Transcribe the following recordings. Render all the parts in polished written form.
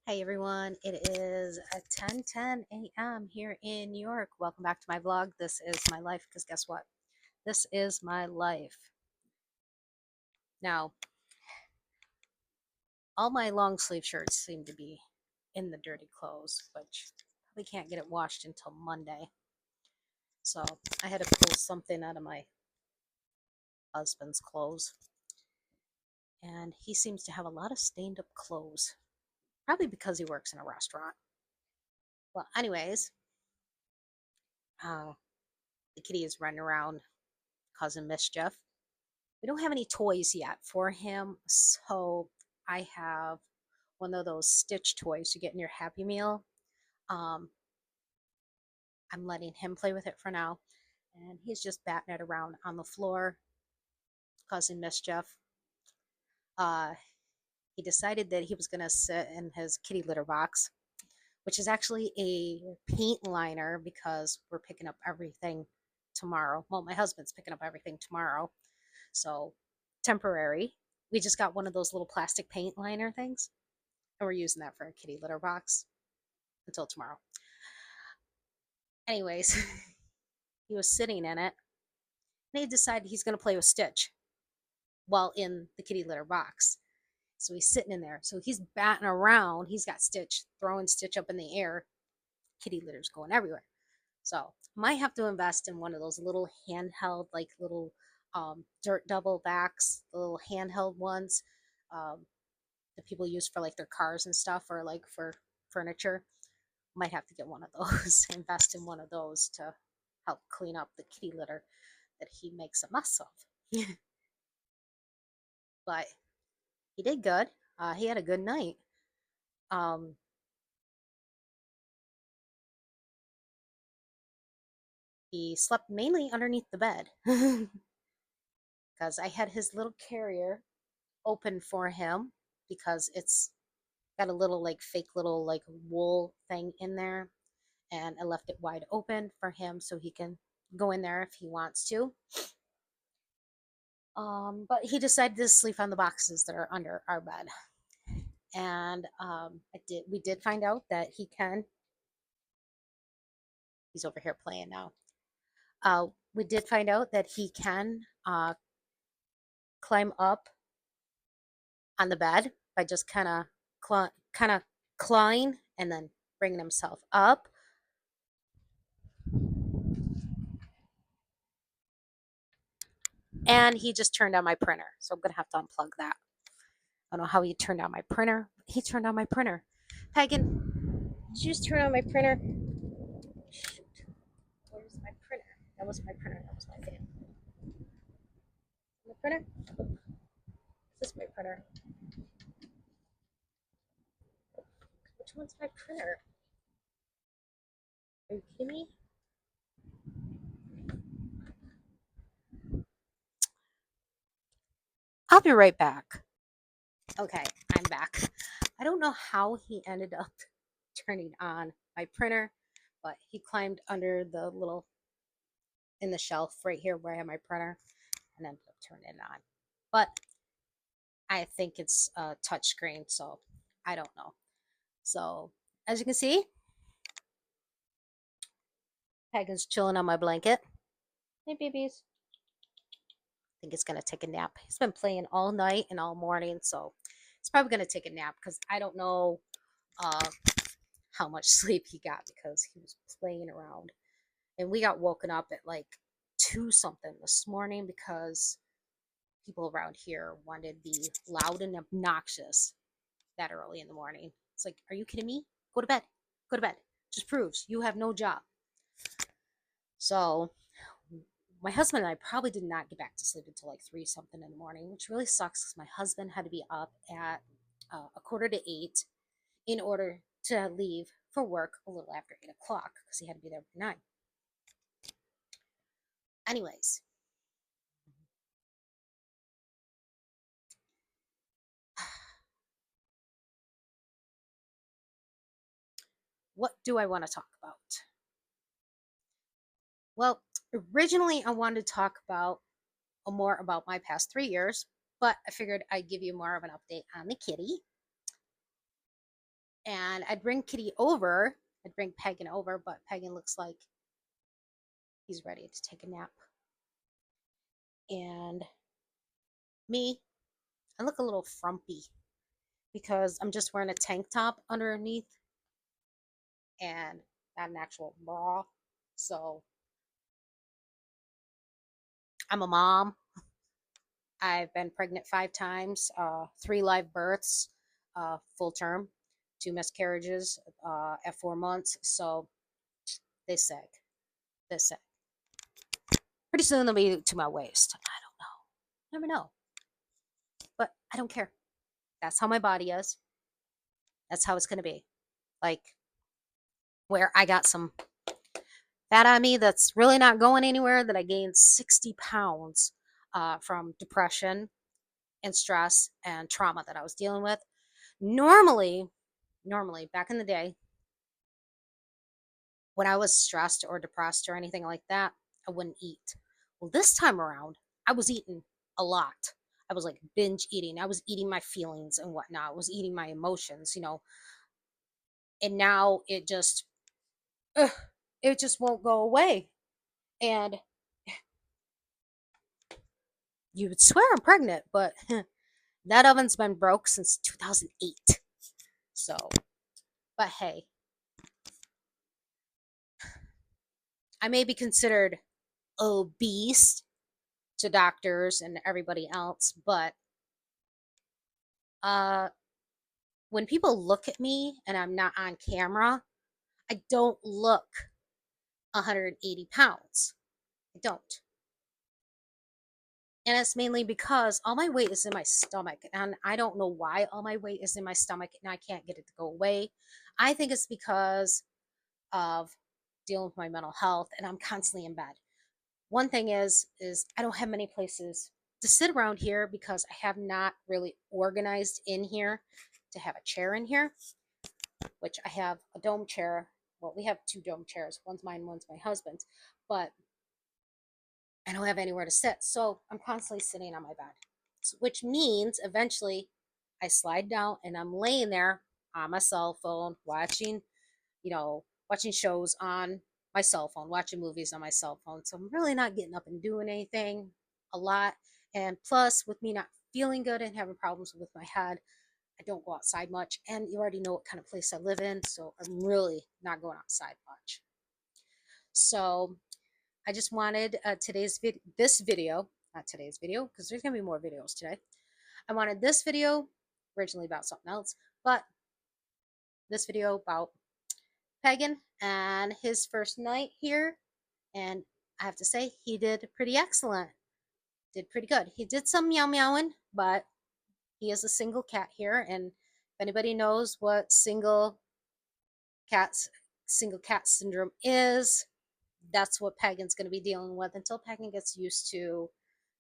Hey everyone, it is 10:10 a.m. here in New York. Welcome back to my vlog. This is my life because guess what? This is my life. Now, all my long sleeve shirts seem to be in the dirty clothes, which probably can't get it washed until Monday. So I had to pull something out of my husband's clothes, and he seems to have a lot of stained up clothes, probably because he works in a restaurant. Well, anyways, uh, the kitty is running around causing mischief. We don't have any toys yet for him, so I have one of those Stitch toys you get in your Happy Meal. Um, I'm letting him play with it for now, and he's just batting it around on the floor, causing mischief. Uh, he decided that he was going to sit in his kitty litter box, which is actually a paint liner because we're picking up everything tomorrow. Well, my husband's picking up everything tomorrow, so temporary. We just got one of those little plastic paint liner things, and we're using that for a kitty litter box until tomorrow. Anyways, he was sitting in it, and he decided he's going to play with Stitch while in the kitty litter box. So he's sitting in there. So he's batting around. He's got Stitch, throwing Stitch up in the air. Kitty litter's going everywhere. So might have to invest in one of those little handheld, like little dirt double backs, the little handheld ones um, that people use for like their cars and stuff, or like for furniture. Might have to get one of those, invest in one of those to help clean up the kitty litter that he makes a mess of. But he did good. He had a good night. Um, he slept mainly underneath the bed because I had his little carrier open for him because it's got a little like fake little like wool thing in there, and I left it wide open for him so he can go in there if he wants to. But he decided to sleep on the boxes that are under our bed. And we did find out that he's over here playing now. We did find out that he can climb up on the bed by just kind of clawing and then bringing himself up. And he just turned on my printer, so I'm gonna have to unplug that. I don't know how he turned on my printer. He turned on my printer. Pagan, did you just turn on my printer? Shoot, where's my printer? That was my printer. That was my fan. My printer? Is this my printer? Which one's my printer? Are you kidding me? I'll be right back. Okay, I'm back. I don't know how he ended up turning on my printer, but he climbed under the little in the shelf right here where I have my printer and ended up turning it on. But I think it's a touch screen, so I don't know. So as you can see, Pagan's chilling on my blanket. Hey babies. I think it's gonna take a nap. He's been playing all night and all morning, so he's probably gonna take a nap because I don't know uh, how much sleep he got because he was playing around. And we got woken up at like 2 something this morning because people around here wanted to be loud and obnoxious that early in the morning. It's like, are you kidding me? Go to bed. Go to bed. Just proves you have no job. So my husband and I probably did not get back to sleep until like 3 something in the morning, which really sucks because my husband had to be up at a quarter to 8 in order to leave for work a little after 8 o'clock because he had to be there by 9. Anyways, what do I want to talk about? Well, originally I wanted to talk about more about my past 3 years, but I figured I'd give you more of an update on the kitty. And I'd bring Kitty over. I'd bring Pagan over, but Pagan looks like he's ready to take a nap. And me, I look a little frumpy because I'm just wearing a tank top underneath and not an actual bra. So I'm a mom. I've been pregnant 5 times, 3 live births, full term, 2 miscarriages at 4 months. So they say, they say. Pretty soon they'll be to my waist. I don't know. Never know. But I don't care. That's how my body is. That's how it's going to be. Like, where I got some fat on me that's really not going anywhere, that I gained 60 pounds from depression and stress and trauma that I was dealing with. Normally, back in the day, when I was stressed or depressed or anything like that, I wouldn't eat. Well, this time around, I was eating a lot. I was like binge eating. I was eating my feelings and whatnot. I was eating my emotions, and now ugh, it just won't go away. And you would swear I'm pregnant, but that oven's been broke since 2008. So, but hey, I may be considered obese to doctors and everybody else, but uh, when people look at me and I'm not on camera, I don't look 180 pounds. I don't. And it's mainly because all my weight is in my stomach. And I don't know why all my weight is in my stomach and I can't get it to go away. I think it's because of dealing with my mental health and I'm constantly in bed. One thing is I don't have many places to sit around here because I have not really organized in here to have a chair in here, which I have a dome chair. Well, we have 2 dome chairs. One's mine, one's my husband's. But I don't have anywhere to sit. So I'm constantly sitting on my bed, which means eventually I slide down and I'm laying there on my cell phone watching shows on my cell phone, watching movies on my cell phone. So I'm really not getting up and doing anything a lot. And plus, with me not feeling good and having problems with my head, I don't go outside much. And you already know what kind of place I live in. So I'm really not going outside much. So I just wanted this video, not today's video, because there's gonna be more videos today. I wanted this video originally about something else, but this video about Pagan and his first night here, and I have to say he did pretty excellent. Did pretty good. He did some meow meowing, but he is a single cat here, and if anybody knows what cat single cat syndrome is, that's what Pagan's going to be dealing with until Pagan gets used to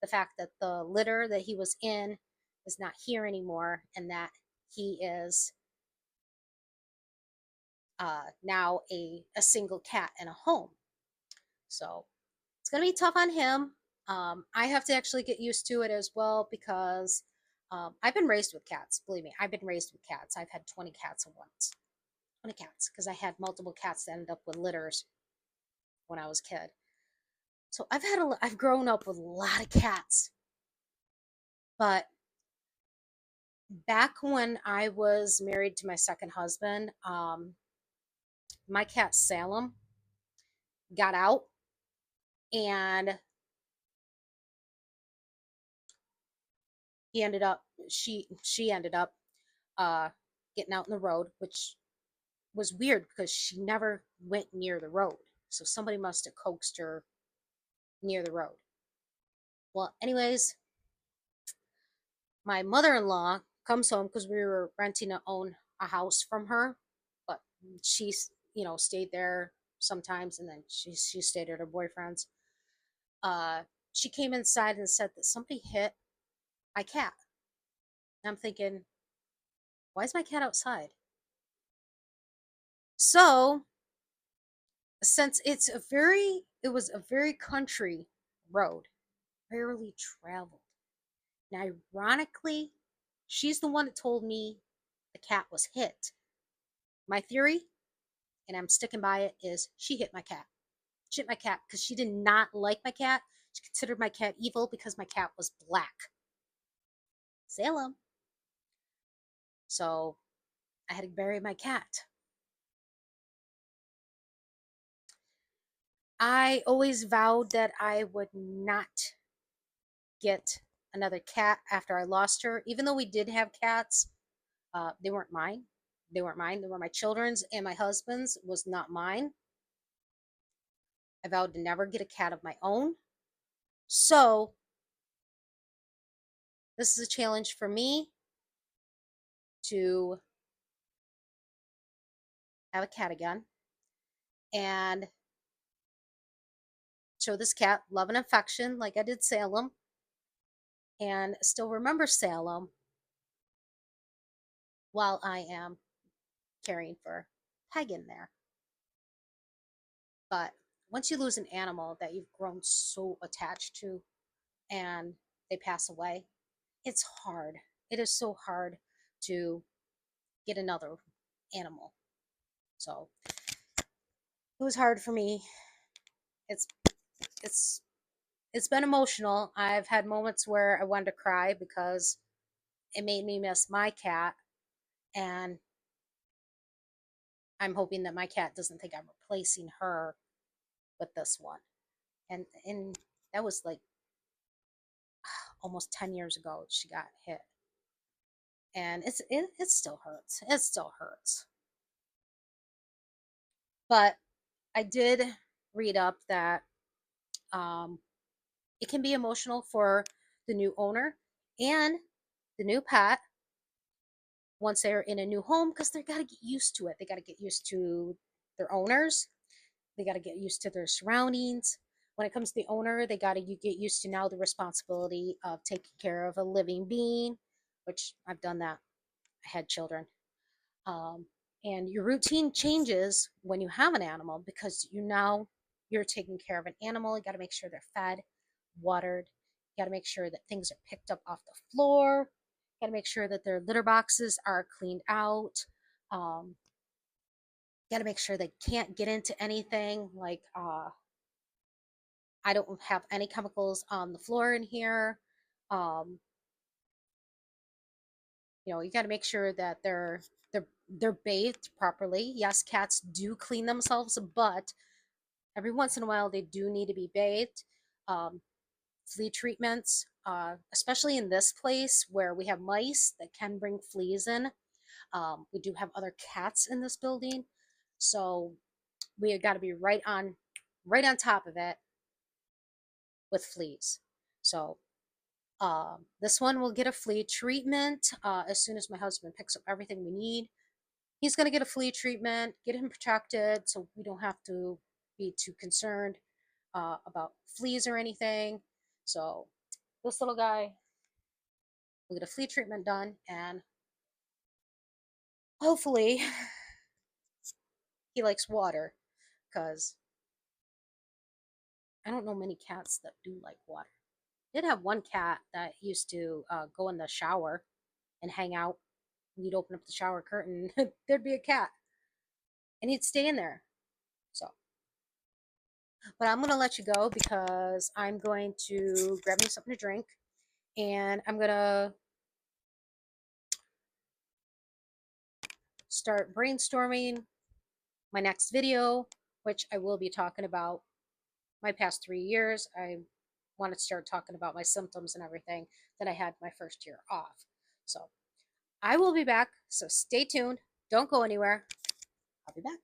the fact that the litter that he was in is not here anymore and that he is now a single cat in a home. So it's going to be tough on him. I have to actually get used to it as well because I've been raised with cats. Believe me, I've been raised with cats. I've had 20 cats at once. 20 cats because I had multiple cats that ended up with litters when I was a kid. So I've grown up with a lot of cats. But back when I was married to my second husband, my cat Salem got out and he ended up she ended up uh getting out in the road, which was weird because she never went near the road. So somebody must have coaxed her near the road. Well, anyways, my mother-in-law comes home because we were renting to own a house from her, but she's stayed there sometimes, and then she stayed at her boyfriend's. Uh, she came inside and said that somebody hit my cat. And I'm thinking, why is my cat outside? So since it was a very country road, rarely traveled. And ironically, she's the one that told me the cat was hit. My theory, and I'm sticking by it, is she hit my cat. She hit my cat because she did not like my cat. She considered my cat evil because my cat was black. Salem. So I had to bury my cat. I always vowed that I would not get another cat after I lost her. Even though we did have cats, they weren't mine. They weren't mine. They were my children's and my husband's. Was not mine. I vowed to never get a cat of my own. So this is a challenge for me to have a cat again and show this cat love and affection like I did Salem, and still remember Salem while I am caring for Pagan there. But once you lose an animal that you've grown so attached to and they pass away, it's hard. It is so hard to get another animal. So it was hard for me. It's it's it's been emotional. I've had moments where I wanted to cry because it made me miss my cat, and I'm hoping that my cat doesn't think I'm replacing her with this one. And that was like almost 10 years ago she got hit. And it still hurts. It still hurts. But I did read up that um, it can be emotional for the new owner and the new pet once they're in a new home because they got to get used to it. They got to get used to their owners. They got to get used to their surroundings. When it comes to the owner, they got to get used to now the responsibility of taking care of a living being, which I've done that. I had children. Um, and your routine changes when you have an animal because you're taking care of an animal. You got to make sure they're fed, watered. You got to make sure that things are picked up off the floor. You got to make sure that their litter boxes are cleaned out. Um, you got to make sure they can't get into anything like I don't have any chemicals on the floor in here. Um, you got to make sure that they're bathed properly. Yes, cats do clean themselves, but every once in a while they do need to be bathed. Um, Flea treatments, especially in this place where we have mice that can bring fleas in. We do have other cats in this building, so we got to be right on top of it with fleas. So this one will get a flea treatment as soon as my husband picks up everything we need. He's going to get a flea treatment, get him protected so we don't have to be too concerned about fleas or anything. So this little guy will get a flea treatment done, and hopefully he likes water because I don't know many cats that do like water. I did have one cat that used to go in the shower and hang out. You'd open up the shower curtain, there'd be a cat, and he'd stay in there. So, but I'm gonna let you go because I'm going to grab me something to drink, and I'm gonna start brainstorming my next video, which I will be talking about my past 3 years. I want to start talking about my symptoms and everything that I had my first year off. So I will be back. So stay tuned. Don't go anywhere. I'll be back.